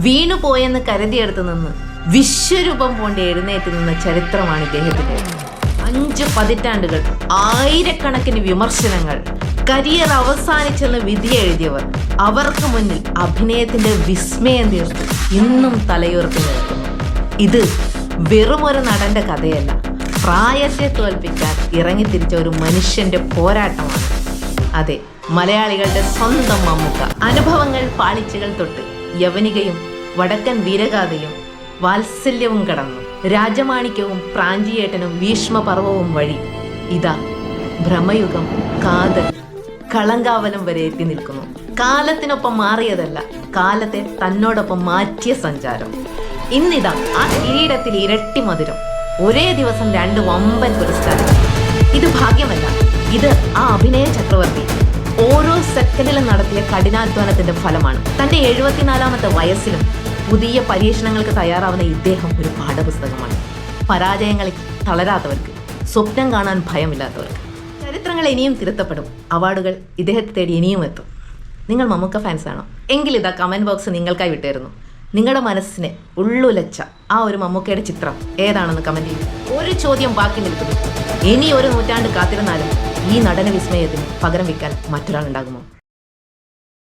വീണുപോയെന്ന് കരുതിയെടുത്ത് നിന്ന് വിശ്വരൂപം കൊണ്ട് എഴുന്നേറ്റ് നിന്ന ചരിത്രമാണ് ഇദ്ദേഹത്തിന്റെ. 5 പതിറ്റാണ്ടുകൾ, ആയിരക്കണക്കിന് വിമർശനങ്ങൾ, കരിയർ അവസാനിച്ചെന്ന് വിധി എഴുതിയവർ അവർക്ക് മുന്നിൽ അഭിനയത്തിന്റെ വിസ്മയം തീർത്ത് ഇന്നും തലയുയർത്തി നിൽക്കുന്നു. ഇത് വെറുമൊരു നടന്റെ കഥയല്ല, പ്രായത്തെ തോൽപ്പിക്കാൻ ഇറങ്ങിത്തിരിച്ച ഒരു മനുഷ്യന്റെ പോരാട്ടമാണ്. അതെ, മലയാളികളുടെ സ്വന്തം മമ്മൂക്ക. അനുഭവങ്ങൾ, പാളിച്ചകൾ തൊട്ട് യവനികയും വടക്കൻ വീരഗാഥയും വാത്സല്യവും കടന്നു രാജമാണിക്യവും പ്രാഞ്ചിയേട്ടനും ഭീഷ്മപർവവും വഴി ഇതാ ഭ്രമയുഗം, കാതൽ, കളങ്കാവലം വരെ എത്തി നിൽക്കുന്നു. കാലത്തിനൊപ്പം മാറിയതല്ല, കാലത്തെ തന്നോടൊപ്പം മാറ്റിയ സഞ്ചാരം. ഇന്നിതാ ആ കിരീടത്തിൽ ഇരട്ടി മധുരം, ഒരേ ദിവസം 2 വമ്പൻ പുരസ്കാരം. ഇത് ഭാഗ്യമല്ല, ഇത് ആ അഭിനയ ചക്രവർത്തി ഓരോ സെക്കൻഡിലും നടത്തിയ കഠിനാധ്വാനത്തിന്റെ ഫലമാണ്. തന്റെ 74ാമത്തെ വയസ്സിലും പുതിയ പരീക്ഷണങ്ങൾക്ക് തയ്യാറാവുന്ന ഇദ്ദേഹം ഒരു പാഠപുസ്തകമാണ്. പരാജയങ്ങളിൽ തളരാത്തവർക്ക്, സ്വപ്നം കാണാൻ ഭയമില്ലാത്തവർക്ക്. ചരിത്രങ്ങൾ ഇനിയും തിരുത്തപ്പെടും, അവാർഡുകൾ ഇദ്ദേഹത്തെ തേടി ഇനിയും എത്തും. നിങ്ങൾ മമ്മൂക്ക ഫാൻസാണോ? എങ്കിൽ ഇതാ കമന്റ് ബോക്സ് നിങ്ങൾക്കായി വിട്ടുതരുന്നു. നിങ്ങളുടെ മനസ്സിനെ ഉള്ളുലച്ച ആ ഒരു മമ്മൂക്കയുടെ ചിത്രം ഏതാണെന്ന് കമന്റ് ചെയ്യും. ഒരു ചോദ്യം ബാക്കി നിൽക്കുന്നു. ഇനി ഒരു നൂറ്റാണ്ട് കാത്തിരുന്നാലും ഈ നടന വിസ്മയത്തിന് പകരം വയ്ക്കാൻ മറ്റൊരാളുണ്ടാകുമോ?